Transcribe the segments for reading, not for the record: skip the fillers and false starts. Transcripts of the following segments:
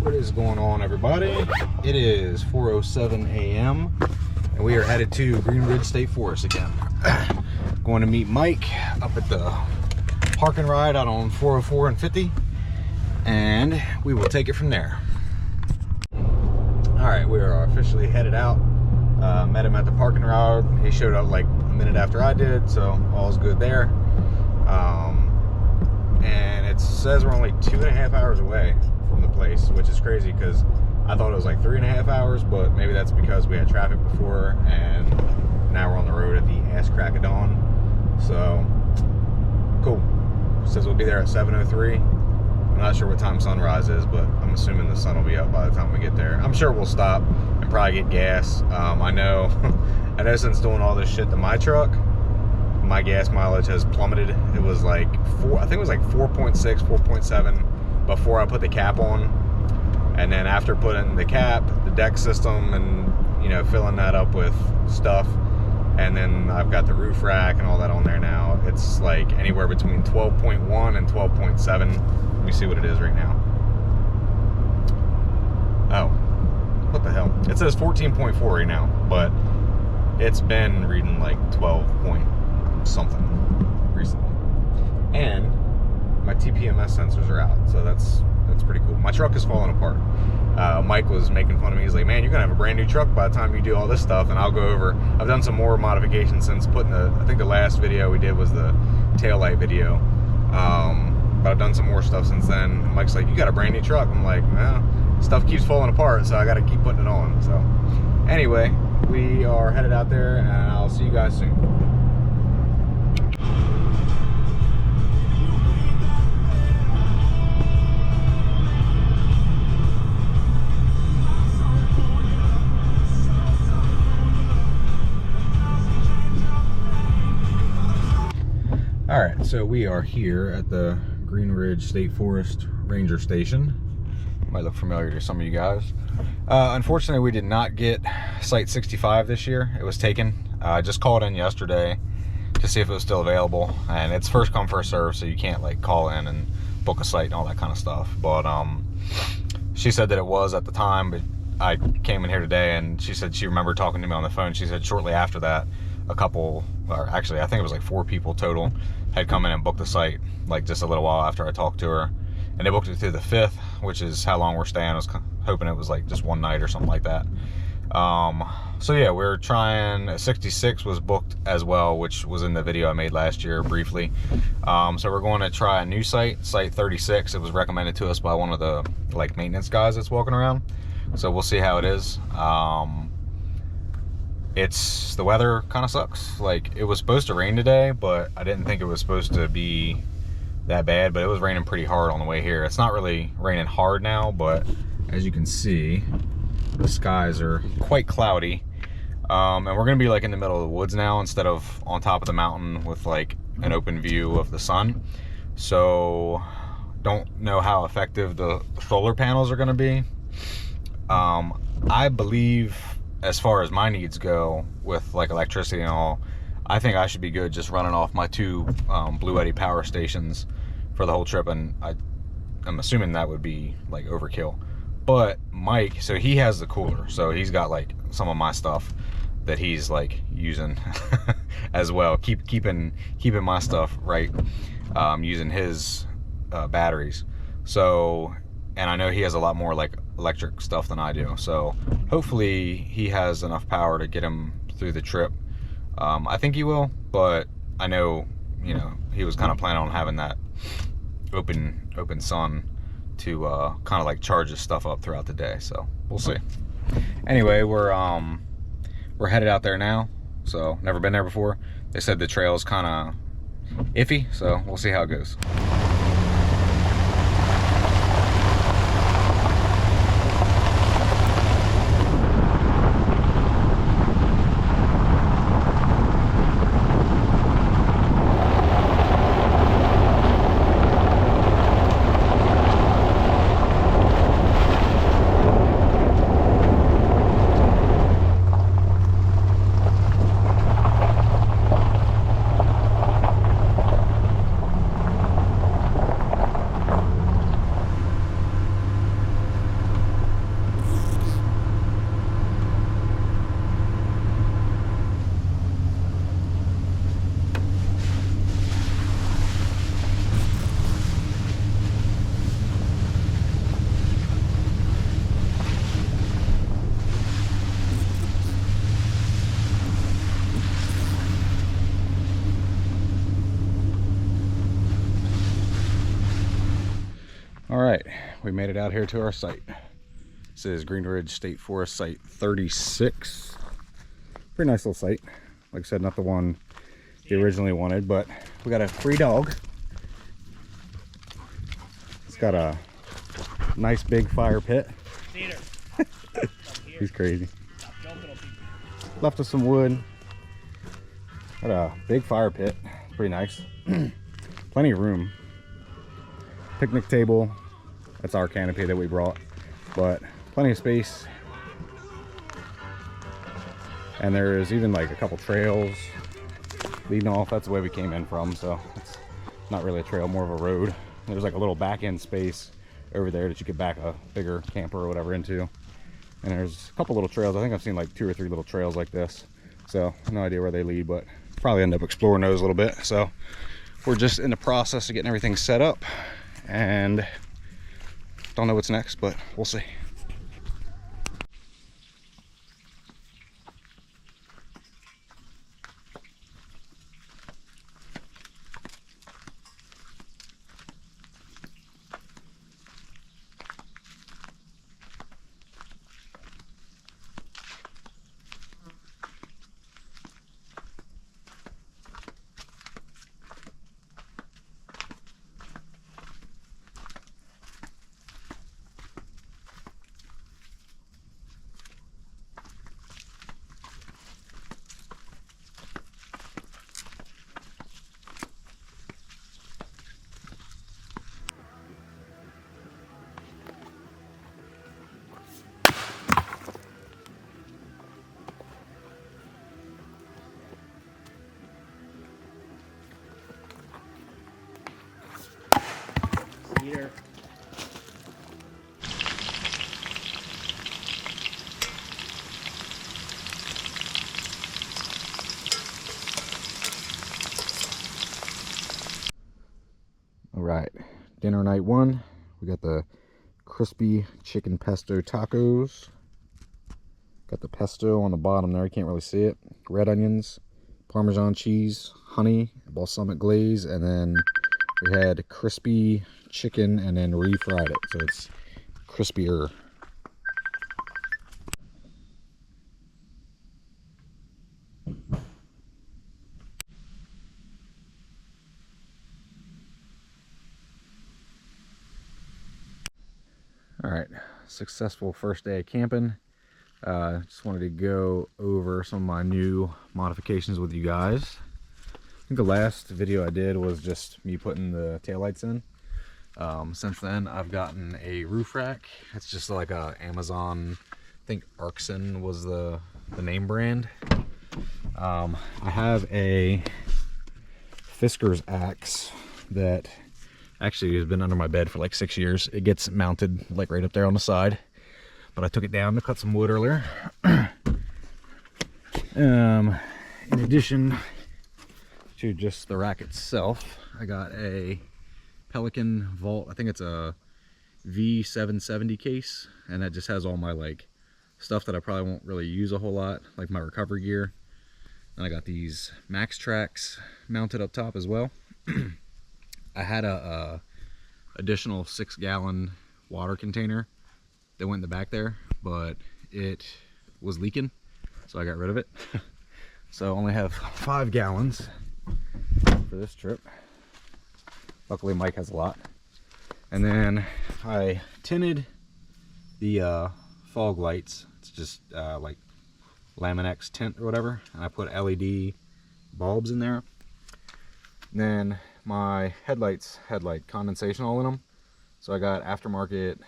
What is going on, everybody? It is 4:07 a.m. and we are headed to Green Ridge State Forest again. Going to meet Mike up at the park and ride out on 404 and 50, and we will take it from there. All right, we are officially headed out. Met him at the park and ride. He showed up like a minute after I did, so all's good there. And it says we're only 2.5 hours away from the place, which is crazy because I thought it was like 3.5 hours, but maybe that's because we had traffic before and now we're on the road at the ass crack of dawn. So cool. It says we'll be there at 7:03. I'm not sure what time sunrise is, but I'm assuming the sun will be up by the time we get there. I'm sure we'll stop and probably get gas. I know since doing all this shit to my truck, my gas mileage has plummeted. It was like I think it was like 4.6, 4.7 before I put the cap on. And then after putting the cap, the deck system, and you know, filling that up with stuff, and then I've got the roof rack and all that on there now, it's like anywhere between 12.1 and 12.7. Let me see what it is right now. Oh, what the hell? It says 14.4 right now, but it's been reading like 12 point something recently. And my TPMS sensors are out, so that's pretty cool. My truck is falling apart. Mike was making fun of me. He's like, man, you're gonna have a brand new truck by the time you do all this stuff. And I'll go over, I've done some more modifications since putting I think the last video we did was the taillight video, but I've done some more stuff since then. And Mike's like, you got a brand new truck. I'm like, well, stuff keeps falling apart, so I gotta keep putting it on. So anyway, we are headed out there and I'll see you guys soon. All right, so we are here at the Green Ridge State Forest Ranger Station. Might look familiar to some of you guys. Unfortunately, we did not get Site 65 this year. It was taken. I just called in yesterday to see if it was still available, and it's first come, first serve, so you can't like call in and book a site and all that kind of stuff. But she said that it was at the time, but I came in here today and she said she remembered talking to me on the phone. She said shortly after that, a couple, or actually I think it was like 4 people total, had come in and booked the site like just a little while after I talked to her, and they booked it through the 5th, which is how long we're staying. I was hoping it was like just one night or something like that. So yeah, we're trying. 66 was booked as well, which was in the video I made last year briefly. So we're going to try a new site 36. It was recommended to us by one of the like maintenance guys that's walking around, so we'll see how it is. The weather kind of sucks. Like, it was supposed to rain today, but I didn't think it was supposed to be that bad, but it was raining pretty hard on the way here. It's not really raining hard now, but as you can see, the skies are quite cloudy. And we're gonna be like in the middle of the woods now instead of on top of the mountain with like an open view of the sun. So don't know how effective the solar panels are gonna be. I believe, as far as my needs go with like electricity and all, I think I should be good just running off my 2 Blue Eddy power stations for the whole trip, and I'm assuming that would be like overkill. But Mike, so he has the cooler, so he's got like some of my stuff that he's like using as well, keeping my stuff right, using his batteries. So, and I know he has a lot more like electric stuff than I do, so hopefully he has enough power to get him through the trip. I think he will, but I know, you know, he was kind of planning on having that open sun to kind of like charge his stuff up throughout the day, so we'll see. Anyway, we're headed out there now, so never been there before. They said the trail's kind of iffy, so we'll see how it goes. All right, we made it out here to our site. This is Green Ridge State Forest Site 36. Pretty nice little site. Like I said, not the one you originally wanted, but we got a free dog. It's got a nice big fire pit. He's crazy. Left us some wood. Got a big fire pit. Pretty nice. Plenty of room. Picnic table. That's our canopy that we brought, but plenty of space. And there is even like a couple trails leading off. That's the way we came in from, so it's not really a trail, more of a road. There's like a little back end space over there that you could back a bigger camper or whatever into. And there's a couple little trails. I think I've seen like 2 or 3 little trails like this, so no idea where they lead, but probably end up exploring those a little bit. So we're just in the process of getting everything set up, and don't know what's next, but we'll see. Here. All right, dinner night 1. We got the crispy chicken pesto tacos. Got the pesto on the bottom there, you can't really see it. Red onions, Parmesan cheese, honey, balsamic glaze, and then we had crispy chicken and then refried it, so it's crispier. All right, successful first day of camping. Just wanted to go over some of my new modifications with you guys. I think the last video I did was just me putting the taillights in. Since then, I've gotten a roof rack. It's just like a Amazon, I think Arxon was the name brand. I have a Fisker's axe that actually has been under my bed for like 6 years. It gets mounted like right up there on the side, but I took it down to cut some wood earlier. In addition to just the rack itself, I got a Pelican Vault. I think it's a V770 case, and that just has all my like stuff that I probably won't really use a whole lot, like my recovery gear. And I got these Max Tracks mounted up top as well. I had a additional 6-gallon water container that went in the back there, but it was leaking, so I got rid of it. So I only have 5 gallons for this trip. Luckily Mike has a lot. And then I tinted the fog lights. It's just like Laminex tint or whatever, and I put LED bulbs in there. And then my headlights had like condensation all in them, so I got aftermarket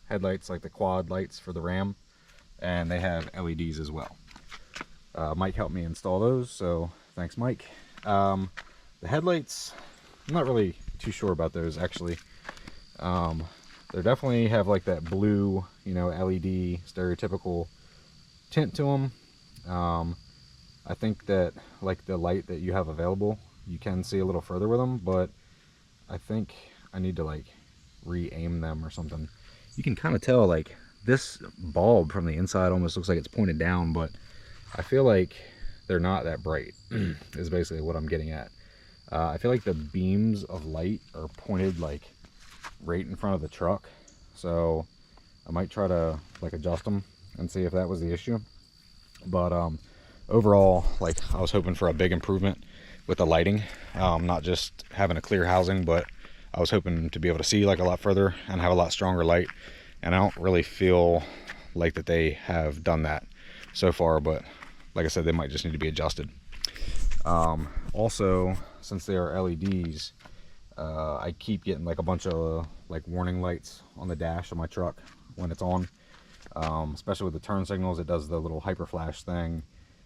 headlights, like the quad lights for the Ram, and they have LEDs as well. Mike helped me install those, so thanks Mike. The headlights, I'm not really too sure about those actually. They definitely have like that blue, you know, LED stereotypical tint to them. I think that like the light that you have available, you can see a little further with them, but I think I need to like re-aim them or something. You can kind of tell like this bulb from the inside almost looks like it's pointed down, but I feel like they're not that bright is basically what I'm getting at. I feel like the beams of light are pointed like right in front of the truck, so I might try to like adjust them and see if that was the issue. But overall, like, I was hoping for a big improvement with the lighting, not just having a clear housing, but I was hoping to be able to see like a lot further and have a lot stronger light, and I don't really feel like that they have done that so far, but like I said, they might just need to be adjusted. Also, since they are LEDs, I keep getting like a bunch of like warning lights on the dash of my truck when it's on, especially with the turn signals. It does the little hyper flash thing,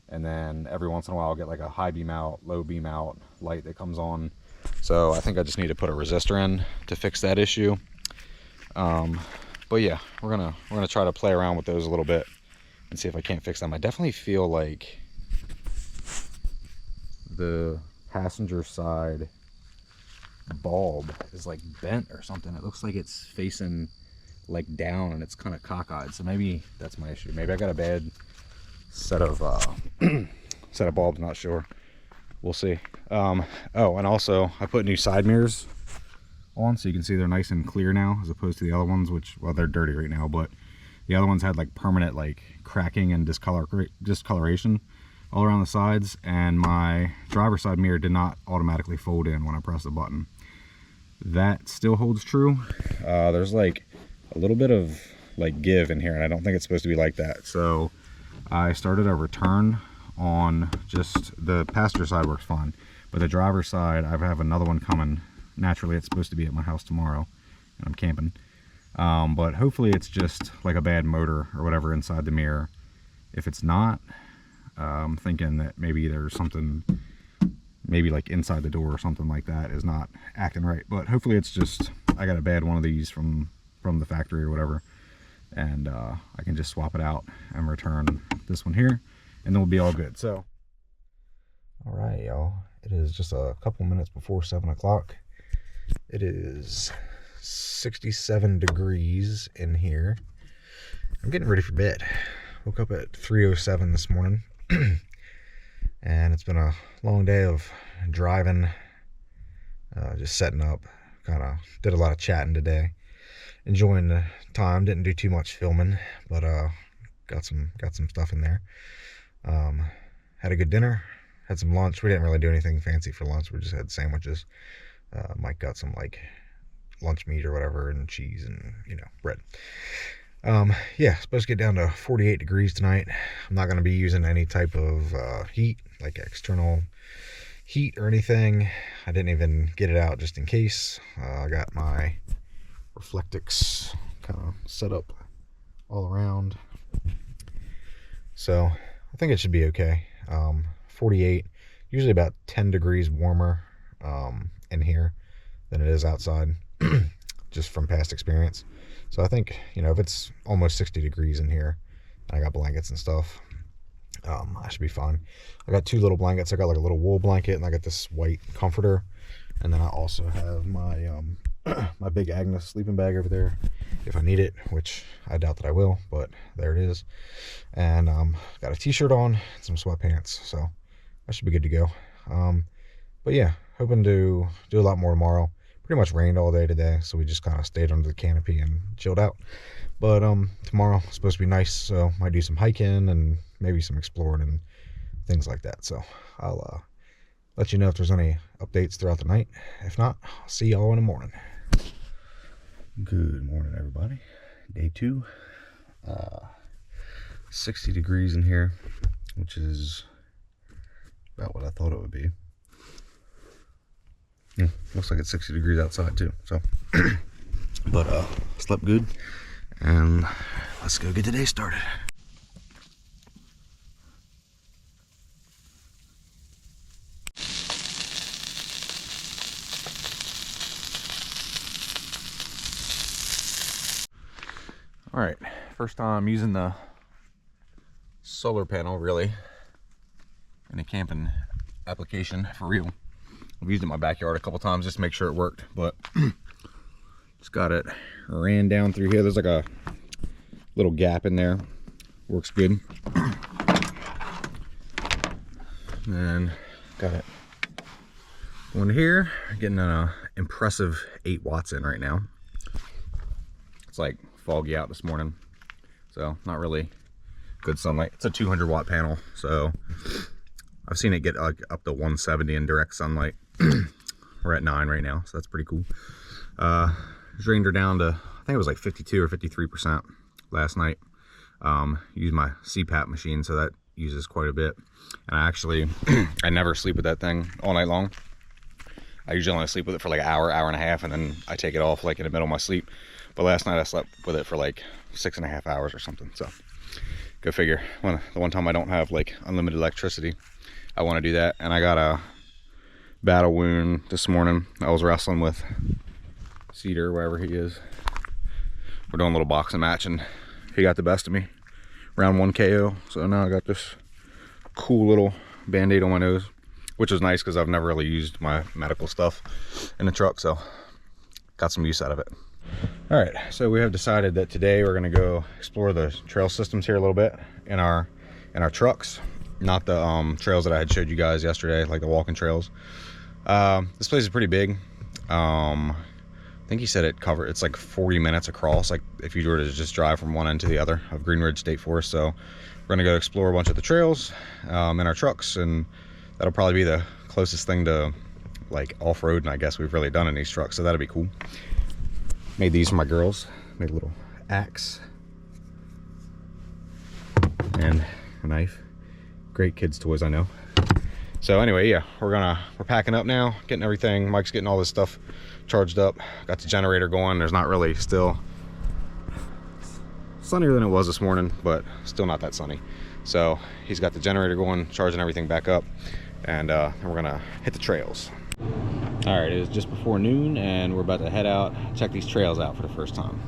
and then every once in a while I'll get like a high beam out, low beam out light that comes on. So I think I just need to put a resistor in to fix that issue. But yeah, we're gonna try to play around with those a little bit and see if I can't fix them. I definitely feel like the passenger side bulb is like bent or something. It looks like it's facing like down and it's kind of cockeyed, so maybe that's my issue. Maybe I got a bad set of set of bulbs, not sure. We'll see. Oh, and also I put new side mirrors on, so you can see they're nice and clear now, as opposed to the other ones, which, well, they're dirty right now, but the other ones had like permanent like cracking and discoloration all around the sides, and my driver's side mirror did not automatically fold in when I pressed the button. That still holds true. There's like a little bit of like give in here, and I don't think it's supposed to be like that. So I started a return on just the passenger side. Works fine, but the driver's side, I have another one coming. Naturally, it's supposed to be at my house tomorrow, and I'm camping. But hopefully it's just like a bad motor or whatever inside the mirror. If it's not, I'm thinking that maybe there's something, maybe like inside the door or something like that is not acting right. But hopefully it's just, I got a bad one of these from the factory or whatever, and I can just swap it out and return this one here, and then we'll be all good. So, all right, y'all, it is just a couple minutes before 7 o'clock. It is 67 degrees in here. I'm getting ready for bed. Woke up at 3:07 this morning, and it's been a long day of driving, just setting up. Kind of did a lot of chatting today, enjoying the time. Didn't do too much filming, but got some stuff in there. Had a good dinner, had some lunch. We didn't really do anything fancy for lunch. We just had sandwiches. Mike got some like lunch meat or whatever, and cheese and, you know, bread. Yeah, supposed to get down to 48 degrees tonight. I'm not going to be using any type of heat, like external heat or anything. I didn't even get it out just in case. I got my Reflectix kind of set up all around, so I think it should be okay. 48, usually about 10 degrees warmer in here than it is outside, just from past experience. So I think, you know, if it's almost 60 degrees in here, and I got blankets and stuff, I should be fine. I got 2 little blankets. I got like a little wool blanket, and I got this white comforter, and then I also have my my big Agnes sleeping bag over there if I need it, which I doubt that I will, but there it is. And got a t-shirt on and some sweatpants, so I should be good to go. But yeah, hoping to do a lot more tomorrow. Pretty much rained all day today, so we just kind of stayed under the canopy and chilled out. But tomorrow is supposed to be nice, so might do some hiking and maybe some exploring and things like that. So I'll let you know if there's any updates throughout the night. If not, I'll see y'all in the morning. Good morning, everybody. Day 2. 60 degrees in here, which is about what I thought it would be. Looks like it's 60 degrees outside too, so but slept good, and let's go get the day started. All right, first time using the solar panel really in a camping application for real. I've used it in my backyard a couple times just to make sure it worked, but just got it ran down through here. There's like a little gap in there. Works good. And got it going here. Getting an impressive 8 watts in right now. like foggy out this morning, so not really good sunlight. It's a 200 watt panel, so I've seen it get like up to 170 in direct sunlight. We're at 9 right now, so that's pretty cool. Drained her down to, I think it was like 52 or 53% last night. Used my CPAP machine, so that uses quite a bit. And I actually, I never sleep with that thing all night long. I usually only sleep with it for like an hour, hour and a half, and then I take it off like in the middle of my sleep. But last night I slept with it for like 6.5 hours or something, so go figure. The one time I don't have like unlimited electricity, I want to do that. And I got a battle wound this morning. I was wrestling with Cedar, wherever he is. We're doing a little boxing match, and he got the best of me. Round 1 KO. So now I got this cool little band-aid on my nose, which was nice because I've never really used my medical stuff in the truck, so got some use out of it. All right, so we have decided that today we're gonna go explore the trail systems here a little bit in our trucks, not the trails that I had showed you guys yesterday, like the walking trails. This place is pretty big. I think he said it's like 40 minutes across, like if you were to just drive from one end to the other of Green Ridge State Forest. So we're gonna go explore a bunch of the trails in our trucks, and that'll probably be the closest thing to like off-roading I guess we've really done in these trucks, so that'll be cool. Made these for my girls. Made a little axe and a knife. Great kids toys, I know. So anyway, yeah, we're packing up now, getting everything. Mike's getting all this stuff charged up. Got the generator going. There's not really, still sunnier than it was this morning, but still not that sunny. So he's got the generator going, charging everything back up, and we're gonna hit the trails. All right, it is just before noon, and we're about to head out, check these trails out for the first time.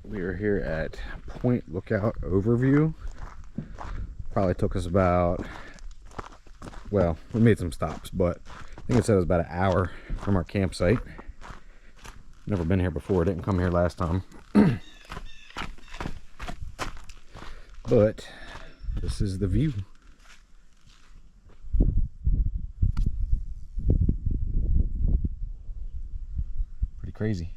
We are here at Point Lookout Overview. Probably took us about, well, we made some stops, but I think it said it was about an hour from our campsite. Never been here before, didn't come here last time. But this is the view. Pretty crazy.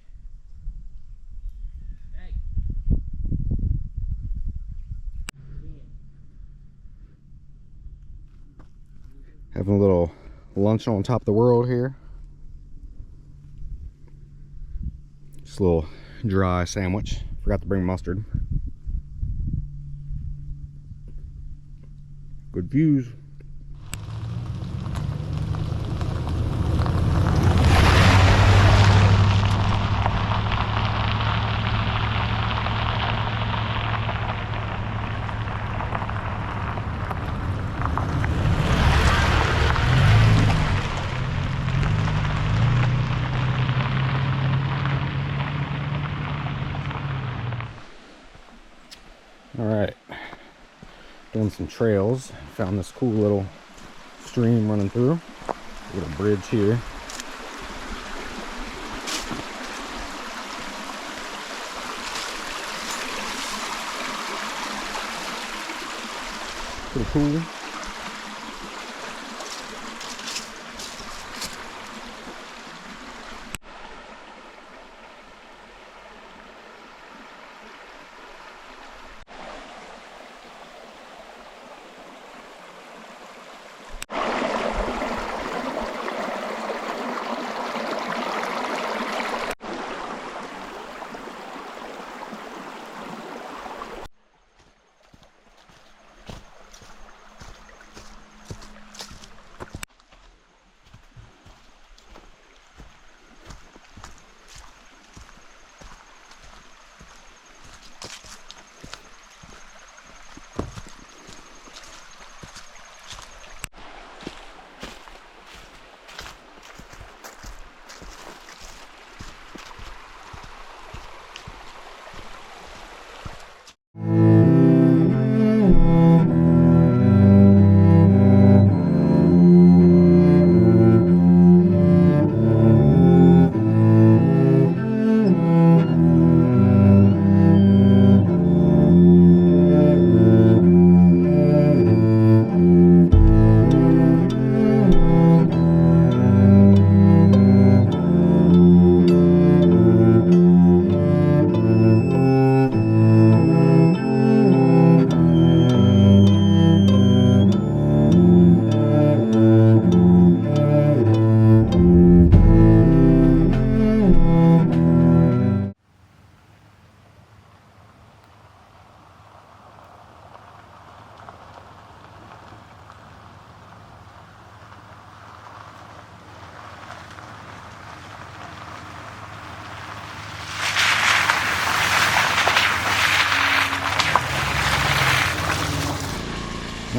Having a little lunch on top of the world here. Just a little dry sandwich. Forgot to bring mustard. Good views. Alright, doing some trails. Found this cool little stream running through. A little bridge here. Pretty cool.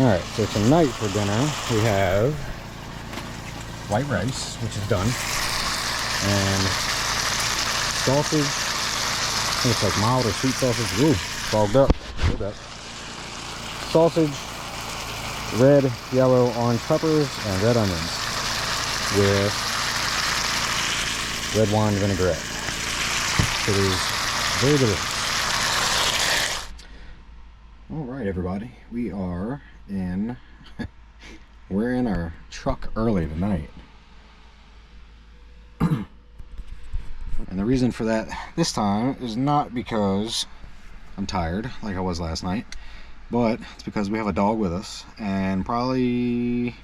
Alright, so tonight for dinner we have white rice, which is done, and sausage. I think it's like mild or sweet sausage. Ooh, fogged up. Look at that. Sausage, red, yellow, orange peppers, and red onions with red wine vinaigrette. It is very delicious. Alright everybody, we are in we're in our truck early tonight. And the reason for that this time is not because I'm tired like I was last night, but it's because we have a dog with us, and probably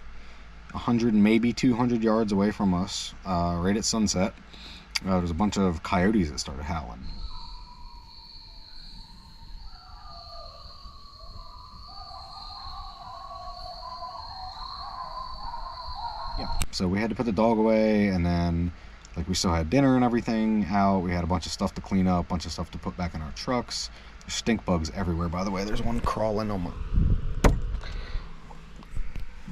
100, maybe 200 yards away from us, right at sunset, there's a bunch of coyotes that started howling. Yeah, so we had to put the dog away, and then like we still had dinner and everything out. We had a bunch of stuff to clean up, a bunch of stuff to put back in our trucks. There's stink bugs everywhere, by the way. There's one crawling on my...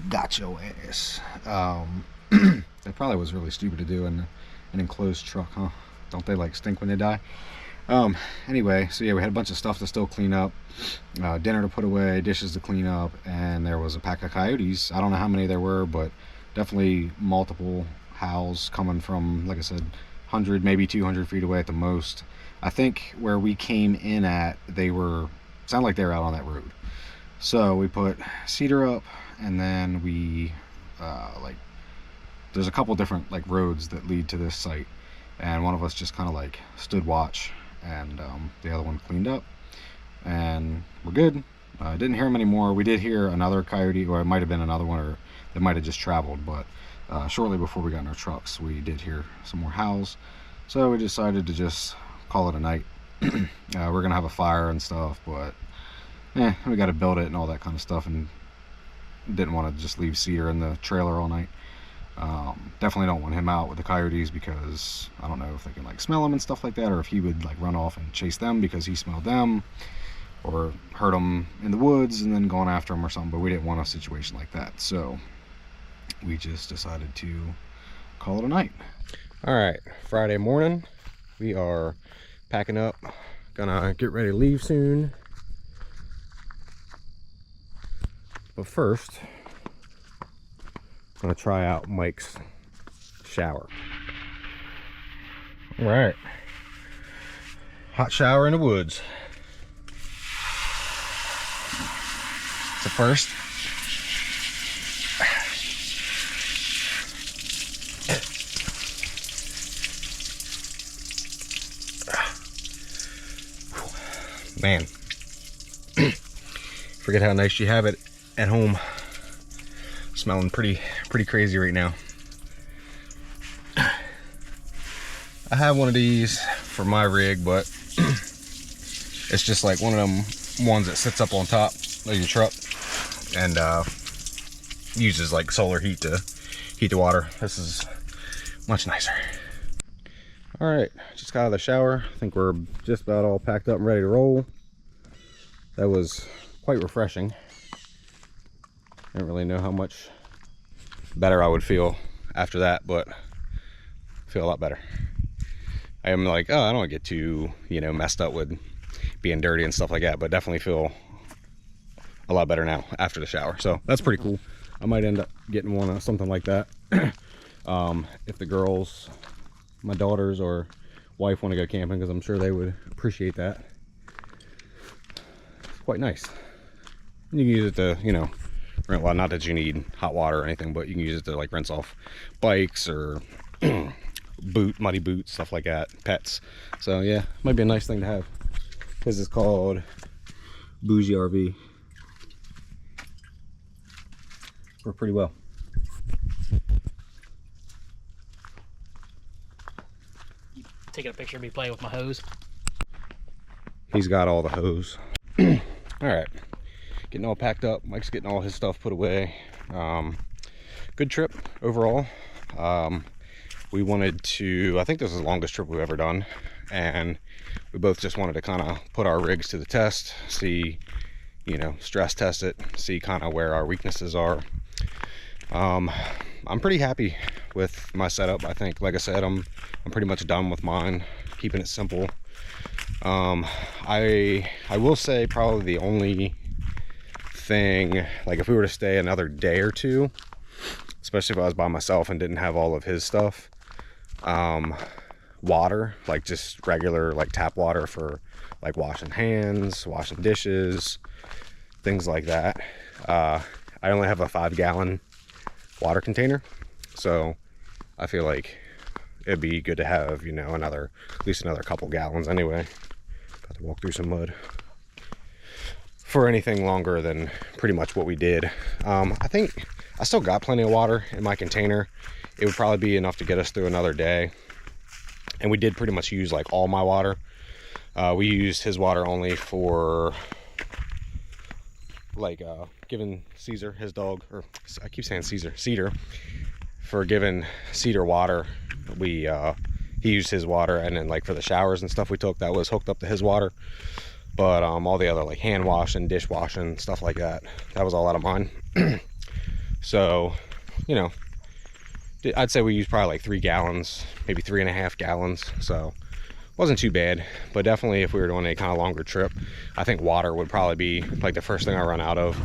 Got your ass. That probably was really stupid to do in an enclosed truck, huh? Don't they like stink when they die? Anyway, so yeah, we had a bunch of stuff to still clean up, dinner to put away, dishes to clean up, and there was a pack of coyotes. I don't know how many there were, but definitely multiple howls coming from, like I said, 100, maybe 200 feet away at the most. I think where we came in at, they were, sounded like they were out on that road. So we put cedar up, and then we, there's a couple different like roads that lead to this site, and one of us just kind of like stood watch, and the other one cleaned up, and we're good. Didn't hear them anymore. We did hear another coyote, or it might have been another one, or that might have just traveled, but shortly before we got in our trucks, we did hear some more howls, so we decided to just call it a night. We're gonna have a fire and stuff, but we got to build it and all that kind of stuff, and didn't want to just leave Cedar in the trailer all night. Definitely don't want him out with the coyotes, because I don't know if they can like smell him and stuff like that, or if he would like run off and chase them because he smelled them, or hurt them in the woods and then going after them or something. But we didn't want a situation like that, so we just decided to call it a night. All right, Friday morning, we are packing up, gonna get ready to leave soon. But first, I'm gonna try out Mike's shower. All right, hot shower in the woods. It's a first. Man, forget how nice you have it at home. Smelling pretty crazy right now. I have one of these for my rig, but it's just like one of them ones that sits up on top of your truck and uses like solar heat to heat the water. This is much nicer. All right, just got out of the shower. I think we're just about all packed up and ready to roll. That was quite refreshing. I don't really know how much better I would feel after that, but I feel a lot better. I am like, oh, I don't want to get too, messed up with being dirty and stuff like that, but definitely feel a lot better now after the shower. So that's pretty cool. I might end up getting one of something like that. If the girls, my daughters or wife, want to go camping, because I'm sure they would appreciate that. It's quite nice. You can use it to, well, not that you need hot water or anything, but you can use it to like rinse off bikes or muddy boots, stuff like that, pets. So yeah, might be a nice thing to have. This is called Bougie RV. Worked pretty well. Taking a picture of me playing with my hose. He's got all the hose. All right, getting all packed up. Mike's getting all his stuff put away. Good trip overall. We wanted to, I think this is the longest trip we've ever done, and we both just wanted to kind of put our rigs to the test, see you know, stress test it, see kind of where our weaknesses are. I'm pretty happy with my setup. I think, like I said, I'm pretty much done with mine, keeping it simple. I will say probably the only thing, like if we were to stay another day or two, especially if I was by myself and didn't have all of his stuff, water, like just regular like tap water for like washing hands, washing dishes, things like that. I only have a 5-gallon water container, so I feel like it'd be good to have, you know, at least another couple gallons anyway. Got to walk through some mud for anything longer than pretty much what we did. I think I still got plenty of water in my container. It would probably be enough to get us through another day, and we did pretty much use like all my water. We used his water only for like giving Caesar, his dog, or I keep saying Caesar, Cedar, for giving Cedar water. He used his water, and then like for the showers and stuff we took, that was hooked up to his water. But all the other like hand washing, dish washing, stuff like that, that was all out of mine. So, you know, I'd say we used probably like 3 gallons, maybe 3.5 gallons. So wasn't too bad. But definitely if we were doing a kind of longer trip, I think water would probably be like the first thing I run out of.